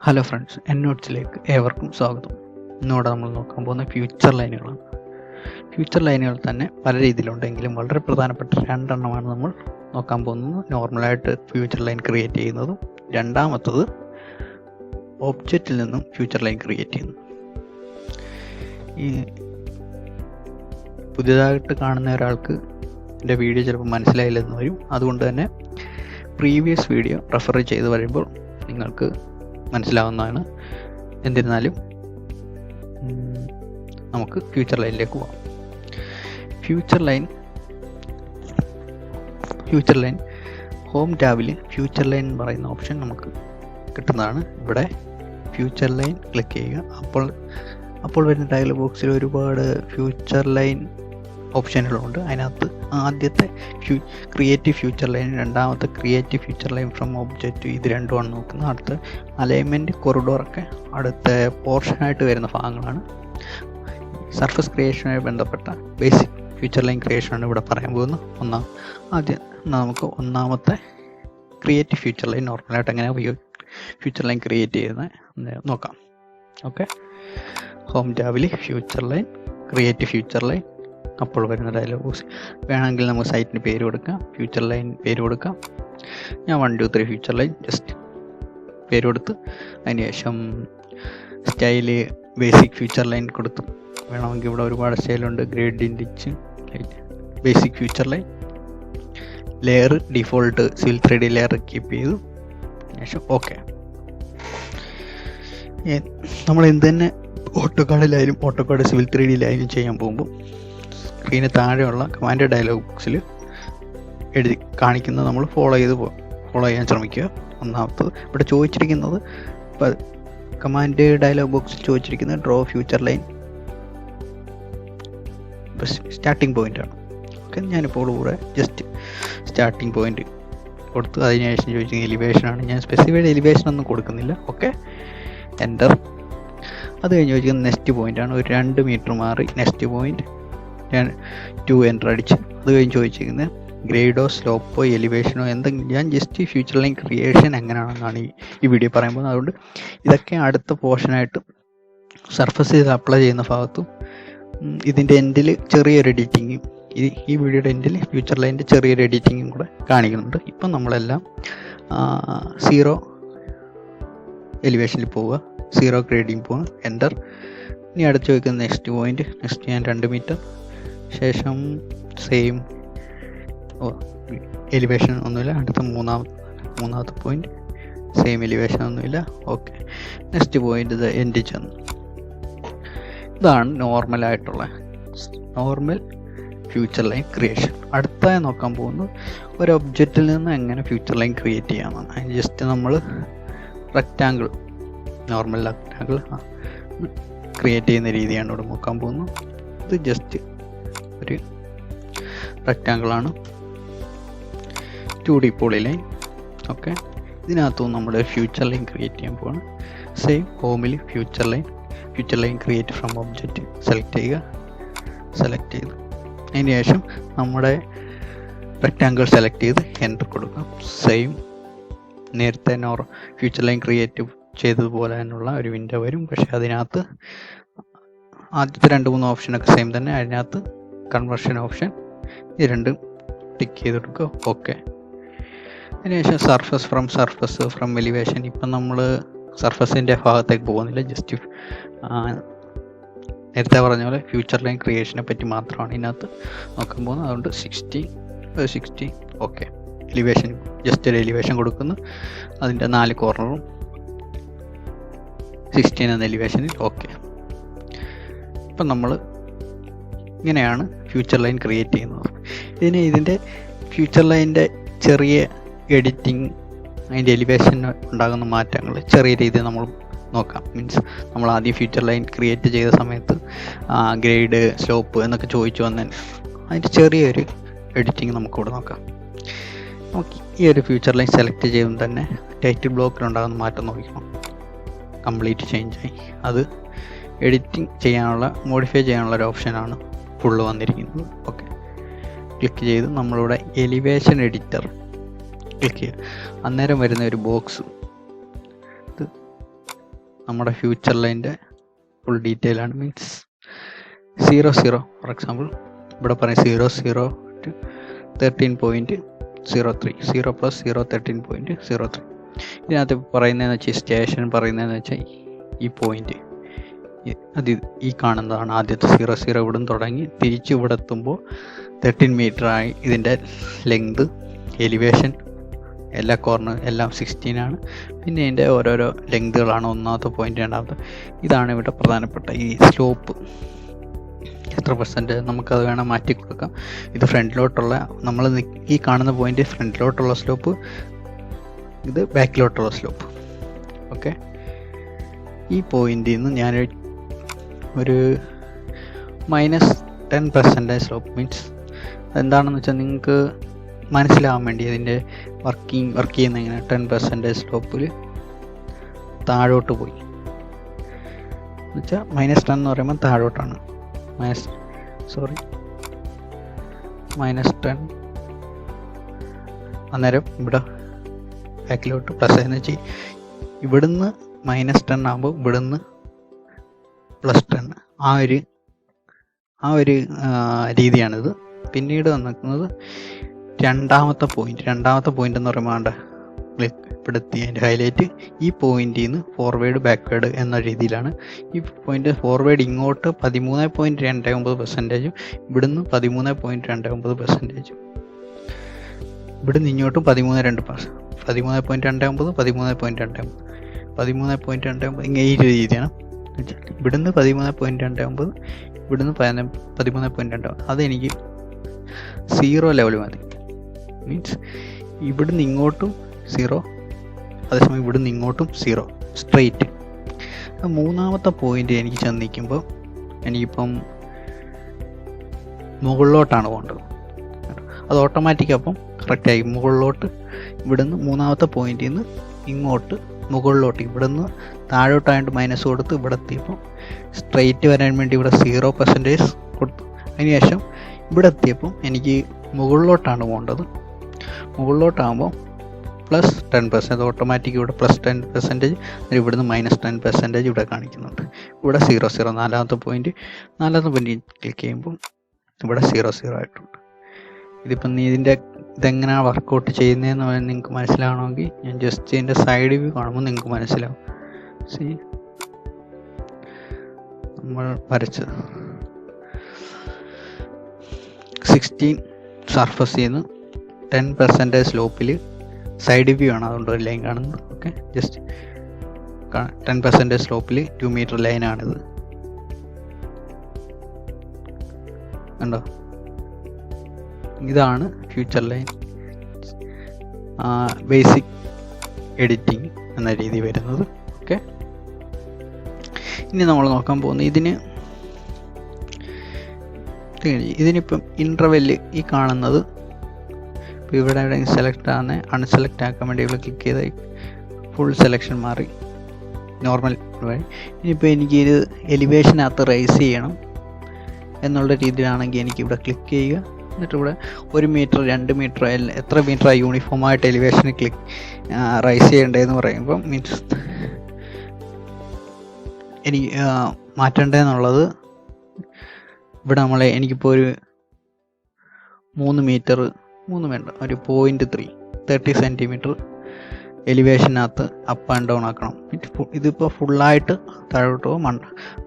Hello friends, എന്നോട്സിലേക്ക് ഏവർക്കും സ്വാഗതം. ഇന്നോടെ നമ്മൾ നോക്കാൻ പോകുന്ന ഫ്യൂച്ചർ ലൈനുകളാണ്. ഫ്യൂച്ചർ ലൈനുകൾ തന്നെ പല രീതിയിലുണ്ടെങ്കിലും വളരെ പ്രധാനപ്പെട്ട രണ്ടെണ്ണമാണ് നമ്മൾ നോക്കാൻ പോകുന്നത്. നോർമലായിട്ട് ഫ്യൂച്ചർ ലൈൻ ക്രിയേറ്റ് ചെയ്യുന്നതും രണ്ടാമത്തത് ഒബ്ജക്റ്റിൽ നിന്നും ഫ്യൂച്ചർ ലൈൻ ക്രിയേറ്റ് ചെയ്യുന്നു. ഈ പുതിയതായിട്ട് കാണുന്ന ഒരാൾക്ക് എൻ്റെ വീഡിയോ ചിലപ്പോൾ മനസ്സിലായില്ലെന്ന് വരും. അതുകൊണ്ട് തന്നെ പ്രീവിയസ് വീഡിയോ റെഫർ ചെയ്ത് വരുമ്പോൾ നിങ്ങൾക്ക് മനസ്സിലാവുന്നതാണ്. എന്നിരുന്നാലും നമുക്ക് ഫ്യൂച്ചർ ലൈനിലേക്ക് പോകാം. ഫ്യൂച്ചർ ലൈൻ ഹോം ടാബിൽ ഫ്യൂച്ചർ ലൈൻ എന്ന് പറയുന്ന ഓപ്ഷൻ നമുക്ക് കിട്ടുന്നതാണ്. ഇവിടെ ഫ്യൂച്ചർ ലൈൻ ക്ലിക്ക് ചെയ്യുക. അപ്പോൾ വരുന്ന ഡയലോഗ് ബോക്സിൽ ഒരുപാട് ഫ്യൂച്ചർ ലൈൻ ഓപ്ഷനുകളുണ്ട്. അതിനകത്ത് ആദ്യത്തെ ക്രിയേറ്റീവ് ഫ്യൂച്ചർ ലൈൻ, രണ്ടാമത്തെ creative future line from object, ഇത് രണ്ടുമാണ് നോക്കുന്നത്. അടുത്ത അലൈൻമെൻറ്റ്, കൊറിഡോറൊക്കെ അടുത്ത പോർഷനായിട്ട് വരുന്ന ഭാഗങ്ങളാണ്. സർഫസ് ക്രിയേഷനുമായി ബന്ധപ്പെട്ട ബേസിക് ഫ്യൂച്ചർ ലൈൻ ക്രിയേഷനാണ് ഇവിടെ പറയാൻ പോകുന്നത്. ആദ്യം നമുക്ക് ഒന്നാമത്തെ ക്രിയേറ്റീവ് ഫ്യൂച്ചർ ലൈൻ നോർമലായിട്ട് എങ്ങനെ ഫ്യൂച്ചർ ലൈൻ ക്രിയേറ്റ് ചെയ്യുന്നത് നോക്കാം. ഓക്കെ, ഹോം ടാബിൽ future line, creative future line, അപ്പോൾ വരുന്ന ഡയലോഗ് ബോക്സ്. വേണമെങ്കിൽ നമുക്ക് സൈറ്റിന് പേര് കൊടുക്കാം, ഫ്യൂച്ചർ ലൈൻ പേര് കൊടുക്കാം. ഞാൻ 1 2 3 ഫ്യൂച്ചർ ലൈൻ ജസ്റ്റ് പേര് കൊടുത്ത് അതിന് ശേഷം സ്റ്റൈല് ബേസിക് ഫ്യൂച്ചർ ലൈൻ കൊടുത്തു. വേണമെങ്കിൽ ഇവിടെ ഒരുപാട് സ്റ്റൈലുണ്ട്. ഗ്രേഡിയൻ്റ് ഇച്ച്, basic future line, layer default civil 3D layer keep ചെയ്തു. ശേഷം ഓക്കെ. നമ്മൾ എന്ത് തന്നെ ഓട്ടോകാഡിലായാലും ഓട്ടോകാഡ് സിവിൽ 3Dയിലായാലും ചെയ്യാൻ പോകുമ്പോൾ സ്ക്രീന് താഴെയുള്ള കമാൻഡ് ഡയലോഗ് ബോക്സിൽ എഴുതി കാണിക്കുന്നത് നമ്മൾ ഫോളോ ചെയ്യാൻ ശ്രമിക്കുക. ഒന്നാമത്തത് ഇവിടെ ചോദിച്ചിരിക്കുന്നത്, കമാൻഡ് ഡയലോഗ് ബോക്സിൽ ചോദിച്ചിരിക്കുന്നത് draw future line starting point ആണ്. ഓക്കെ, ഞാനിപ്പോൾ ഇവിടെ ജസ്റ്റ് സ്റ്റാർട്ടിംഗ് പോയിന്റ് കൊടുത്തു. അതിനുശേഷം ചോദിച്ചിരിക്കുന്നത് എലിവേഷനാണ്. ഞാൻ സ്പെസിഫൈഡ് എലിവേഷൻ ഒന്നും കൊടുക്കുന്നില്ല. Okay, enter. അത് കഴിഞ്ഞ് ചോദിക്കുന്നത് നെക്സ്റ്റ് പോയിന്റ് ആണ്. ഒരു 2 മീറ്റർ മാറി നെക്സ്റ്റ് പോയിന്റ് 2 എൻ്റർ അടിച്ച്. അത് കഴിഞ്ഞ് ചോദിച്ചിരിക്കുന്നത് ഗ്രേഡോ സ്ലോപ്പോ എലിവേഷനോ എന്തെങ്കിലും. ഞാൻ ജസ്റ്റ് ഫ്യൂച്ചർ ലൈൻ ക്രിയേഷൻ എങ്ങനെയാണെന്നാണ് ഈ വീഡിയോ പറയാൻ പോകുന്നത്. അതുകൊണ്ട് ഇതൊക്കെ അടുത്ത പോർഷനായിട്ട് സർഫസ് ചെയ്ത് അപ്ലൈ ചെയ്യുന്ന ഭാഗത്തും ഇതിൻ്റെ എൻഡിൽ ചെറിയൊരു എഡിറ്റിങ്ങും, ഈ വീഡിയോയുടെ എൻഡിൽ ഫ്യൂച്ചർ ലൈൻ്റെ ചെറിയൊരു എഡിറ്റിങ്ങും കൂടെ കാണിക്കുന്നുണ്ട്. ഇപ്പം നമ്മളെല്ലാം 0 എലിവേഷനിൽ പോവുക, 0 ഗ്രേഡിങ് പോകുക, എൻ്റർ. ഇനി അടുത്ത് ചോദിക്കുന്ന നെക്സ്റ്റ് പോയിന്റ്, നെക്സ്റ്റ് ഞാൻ 2 മീറ്റർ, ശേഷം സെയിം എലിവേഷൻ ഒന്നുമില്ല. അടുത്ത മൂന്നാമത്തെ പോയിന്റ് സെയിം എലിവേഷൻ ഒന്നുമില്ല. ഓക്കെ, നെക്സ്റ്റ് പോയിന്റ് ഇത് എൻഡ് ചെന്നു. ഇതാണ് നോർമൽ ഫ്യൂച്ചർ ലൈൻ ക്രിയേഷൻ. അടുത്തായി നോക്കാൻ പോകുന്നത് ഒരു ഒബ്ജക്റ്റിൽ നിന്ന് എങ്ങനെ ഫ്യൂച്ചർ ലൈൻ ക്രിയേറ്റ് ചെയ്യാമെന്നാണ്. അതിന് ജസ്റ്റ് നമ്മൾ നോർമൽ റെക്റ്റാങ്കിൾ ക്രിയേറ്റ് ചെയ്യുന്ന രീതിയാണ് ഇവിടെ നോക്കാൻ പോകുന്നത്. ഇത് ജസ്റ്റ് ഒരു റെക്റ്റാങ്കിളാണ്, 2D പോളിലൈൻ. ഓക്കെ, ഇതിനകത്തും നമ്മുടെ ഫ്യൂച്ചർ ലൈൻ ക്രിയേറ്റ് ചെയ്യാൻ പോവാണ്. സെയിം ഹോമിൽ future line create from object select ചെയ്ത് അതിന് ശേഷം നമ്മുടെ റെക്റ്റാങ്കിൾ സെലക്ട് ചെയ്ത് എൻ്റർ കൊടുക്കാം. സെയിം നേരത്തെ ഫ്യൂച്ചർ ലൈൻ ക്രിയേറ്റ് ചെയ്തതുപോലെ തന്നെയുള്ള ഒരു വിൻഡോ വരും. പക്ഷേ അതിനകത്ത് ആദ്യത്തെ 2-3 ഓപ്ഷനൊക്കെ സെയിം തന്നെ. അതിനകത്ത് കൺവേർഷൻ ഓപ്ഷൻ ഇത് രണ്ടും ടിക്ക് ചെയ്ത് കൊടുക്കുക. ഓക്കെ, അതിനുശേഷം സർഫസ് ഫ്രം എലിവേഷൻ. ഇപ്പം നമ്മൾ സർഫസിൻ്റെ ഭാഗത്തേക്ക് പോകുന്നില്ല, ജസ്റ്റ് നേരത്തെ പറഞ്ഞ പോലെ ഫ്യൂച്ചർ ലൈൻ ക്രിയേഷനെ പറ്റി മാത്രമാണ് ഇതിനകത്ത് നോക്കാൻ പോകുന്നത്. അതുകൊണ്ട് 60 ഓക്കെ. എലിവേഷൻ ജസ്റ്റ് ഒരു എലിവേഷൻ കൊടുക്കുന്നു. അതിൻ്റെ 4 കോർണറും 16 എന്ന എലിവേഷനിൽ. ഓക്കെ, ഇപ്പം നമ്മൾ ഇങ്ങനെയാണ് ഫ്യൂച്ചർ ലൈൻ ക്രിയേറ്റ് ചെയ്യുന്നത്. ഇതിൻ്റെ ഫ്യൂച്ചർ ലൈനിൻ്റെ ചെറിയ എഡിറ്റിംഗ്, അതിൻ്റെ എലിവേഷൻ ഉണ്ടാകുന്ന മാറ്റങ്ങൾ ചെറിയ രീതിയിൽ നമ്മൾ നോക്കാം. മീൻസ് നമ്മൾ ആദ്യം ഫ്യൂച്ചർ ലൈൻ ക്രിയേറ്റ് ചെയ്ത സമയത്ത് ഗ്രേഡ് സ്ലോപ്പ് എന്നൊക്കെ ചോദിച്ചു വന്നതിന് അതിൻ്റെ ചെറിയൊരു എഡിറ്റിംഗ് നമുക്കിവിടെ നോക്കാം. നമുക്ക് ഈ ഒരു ഫ്യൂച്ചർ ലൈൻ സെലക്ട് ചെയ്യുമ്പോൾ തന്നെ ടൈറ്റിൽ ബ്ലോക്കിലുണ്ടാകുന്ന മാറ്റം നോക്കണം. കംപ്ലീറ്റ് ചേഞ്ചായി. അത് എഡിറ്റിംഗ് ചെയ്യാനുള്ള, മോഡിഫൈ ചെയ്യാനുള്ള ഒരു ഓപ്ഷനാണ് ഫുള്ള് വന്നിരിക്കുന്നത്. ഓക്കെ, ക്ലിക്ക് ചെയ്ത് നമ്മളിവിടെ എലിവേഷൻ എഡിറ്റർ ക്ലിക്ക് ചെയ്യുക. അന്നേരം വരുന്ന ഒരു ബോക്സ്, ഇത് നമ്മുടെ ഫ്യൂച്ചർ ലൈൻ്റെ ഫുൾ ഡീറ്റെയിൽ ആണ്. മീൻസ് 00 ഫോർ എക്സാമ്പിൾ ഇവിടെ പറയും 00 to 13.03 0 + 0 13.03. ഇതിനകത്ത് പറയുന്നതെന്ന് വെച്ചാൽ സ്റ്റേഷൻ പറയുന്നതെന്ന് വെച്ചാൽ ഈ പോയിന്റ് അത് ഈ കാണുന്നതാണ് ആദ്യത്തെ 00 ഇവിടെ തുടങ്ങി തിരിച്ച് ഇവിടെ എത്തുമ്പോൾ 13 മീറ്റർ ആയി. ഇതിൻ്റെ ലെങ്ത്, എലിവേഷൻ, എല്ലാ കോർണർ എല്ലാം 16 ആണ്. പിന്നെ ഇതിൻ്റെ ഓരോരോ ലെങ്തുകളാണ്, ഒന്നാമത്തെ പോയിന്റ്, രണ്ടാമത്തെ. ഇതാണ് ഇവിടെ പ്രധാനപ്പെട്ട ഈ സ്ലോപ്പ് എത്ര % നമുക്കത് വേണം മാറ്റി കൊടുക്കാം. ഇത് ഫ്രണ്ടിലോട്ടുള്ള, നമ്മൾ ഈ കാണുന്ന പോയിന്റ് ഫ്രണ്ടിലോട്ടുള്ള സ്ലോപ്പ്, ഇത് ബാക്കിലോട്ടുള്ള സ്ലോപ്പ്. ഓക്കെ, ഈ പോയിന്റിൽ നിന്ന് ഞാൻ ഒരു -10% സ്ലോപ്പ്, മീൻസ് എന്താണെന്ന് വെച്ചാൽ നിങ്ങൾക്ക് മനസ്സിലാവാൻ വേണ്ടി അതിൻ്റെ വർക്ക് ചെയ്യുന്ന ഇങ്ങനെ 10% സ്ലോപ്പിൽ താഴോട്ട് പോയി എന്നുവെച്ചാൽ -10 എന്ന് പറയുമ്പോൾ താഴോട്ടാണ്. -10. അന്നേരം ഇവിടെ ബാക്കിലോട്ട് പ്ലസ് എന്ന് വെച്ചാൽ ഇവിടുന്ന് -10 ആകുമ്പോൾ ഇവിടുന്ന് +10. ആ ഒരു രീതിയാണിത്. പിന്നീട് വന്നിരിക്കുന്നത് രണ്ടാമത്തെ പോയിന്റ് എന്ന് പറയുമ്പോൾ ഇവിടുത്തെ അതിൻ്റെ ഹൈലൈറ്റ് ഈ പോയിന്റിൽ നിന്ന് ഫോർവേഡ് ബാക്ക്വേഡ് എന്ന രീതിയിലാണ്. ഈ പോയിന്റ് ഫോർവേഡ് ഇങ്ങോട്ട് 13.29%, ഇവിടുന്ന് 13.29%, ഇവിടുന്ന് ഇങ്ങോട്ടും 13.29 ഇങ്ങനെ ഈ രീതിയാണ്. ഇവിടുന്ന് 13.29, ഇവിടുന്ന് 13.29. അതെനിക്ക് 0 ലെവൽ മതി. മീൻസ് ഇവിടുന്ന് ഇങ്ങോട്ടും 0, അതേസമയം ഇവിടുന്ന് ഇങ്ങോട്ടും 0 സ്ട്രെയിറ്റ്. മൂന്നാമത്തെ പോയിന്റ് എനിക്ക് ചെന്ന് നിൽക്കുമ്പോൾ എനിക്കിപ്പം മുകളിലോട്ടാണ് പോകേണ്ടത്. അത് ഓട്ടോമാറ്റിക് അപ്പം കറക്റ്റായി മുകളിലോട്ട്, ഇവിടുന്ന് മൂന്നാമത്തെ പോയിന്റിൽ നിന്ന് ഇങ്ങോട്ട് മുകളിലോട്ട്, ഇവിടുന്ന് താഴോട്ടായിട്ട് മൈനസ് കൊടുത്ത് ഇവിടെ എത്തിയപ്പോൾ സ്ട്രെയിറ്റ് വരാൻ വേണ്ടി ഇവിടെ 0% കൊടുത്തു. അതിനുശേഷം ഇവിടെ എത്തിയപ്പം എനിക്ക് മുകളിലോട്ടാണ് പോകേണ്ടത്. മുകളിലോട്ടാകുമ്പോൾ +10%, ഓട്ടോമാറ്റിക് ഇവിടെ +10%, ഇവിടുന്ന് -10% ഇവിടെ കാണിക്കുന്നുണ്ട്. ഇവിടെ 00 നാലാമത്തെ പോയിന്റ് ക്ലിക്ക് ചെയ്യുമ്പോൾ ഇവിടെ 00 ആയിട്ടുണ്ട്. ഇതിപ്പം ഇതെങ്ങനെയാണ് വർക്കൗട്ട് ചെയ്യുന്നതെന്ന് നിങ്ങൾക്ക് മനസ്സിലാവണമെങ്കിൽ ഞാൻ ജസ്റ്റ് ഇതിൻ്റെ സൈഡ് വ്യൂ കാണുമ്പോൾ നിങ്ങൾക്ക് മനസ്സിലാവും. നമ്മൾ വരച്ചത് 16 സർഫസിൽ നിന്ന് 10% സ്ലോപ്പിൽ സൈഡ് വ്യൂ ആണ്, അതുകൊണ്ട് ഒരു ലൈൻ കാണുന്നത്. ഓക്കെ, ജസ്റ്റ് 10% സ്ലോപ്പിൽ 2 മീറ്റർ ലൈനാണിത്. കണ്ടോ, ഇതാണ് ഫ്യൂച്ചർ ലൈൻ ബേസിക് എഡിറ്റിംഗ് എന്ന രീതി വരുന്നത്. ഓക്കെ, ഇനി നമ്മൾ നോക്കാൻ പോകുന്നത് ഇതിനിപ്പം ഇൻ്റർവെല്ല് ഈ കാണുന്നത്, ഇപ്പോൾ ഇവിടെ സെലക്ട് ആകുന്ന അൺസെലക്ട് ആക്കാൻ വേണ്ടി ഇവിടെ ക്ലിക്ക് ചെയ്ത് ഫുൾ സെലക്ഷൻ മാറി നോർമൽ വഴി. ഇനിയിപ്പോൾ എനിക്ക് ഇത് എലിവേഷനകത്ത് റൈസ് ചെയ്യണം എന്നുള്ള രീതിയിലാണെങ്കിൽ എനിക്കിവിടെ ക്ലിക്ക് ചെയ്യുക. എന്നിട്ട് ഇവിടെ 1 മീറ്റർ 2 മീറ്റർ എത്ര മീറ്ററാണ് യൂണിഫോമായിട്ട് എലിവേഷന് റൈസ് ചെയ്യേണ്ടതെന്ന് പറയുമ്പോൾ, മീൻസ് എനിക്ക് മാറ്റേണ്ടതെന്നുള്ളത് ഇവിടെ എനിക്കിപ്പോൾ ഒരു 3 മീറ്റർ, 3 വേണ്ട, ഒരു 30 സെൻറ്റിമീറ്റർ എലിവേഷനകത്ത് അപ്പ് ആൻഡ് ഡൗൺ ആക്കണം. ഇതിപ്പോൾ ഫുള്ളായിട്ട്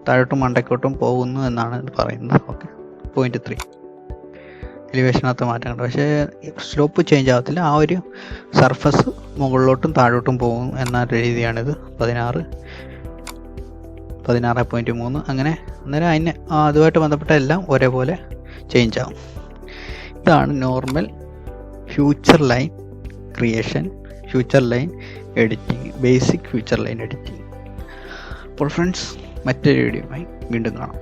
താഴോട്ടും മണ്ടക്കോട്ടും പോകുന്നു എന്നാണ് ഇത് പറയുന്നത്. ഓക്കെ, 0.3 എലിവേഷനകത്ത് മാറ്റം. പക്ഷേ സ്ലോപ്പ് ചേഞ്ച് ആകത്തില്ല, ആ ഒരു സർഫസ് മുകളിലോട്ടും താഴോട്ടും പോകും എന്ന രീതിയാണിത്. 16.3 അങ്ങനെ. അന്നേരം അതുമായിട്ട് ബന്ധപ്പെട്ട എല്ലാം ഒരേപോലെ ചേഞ്ച് ആവും. ഇതാണ് normal future line creation, future line editing, basic future line editing. അപ്പോൾ ഫ്രണ്ട്സ്, മറ്റൊരു വീഡിയോയുമായി വീണ്ടും കാണാം.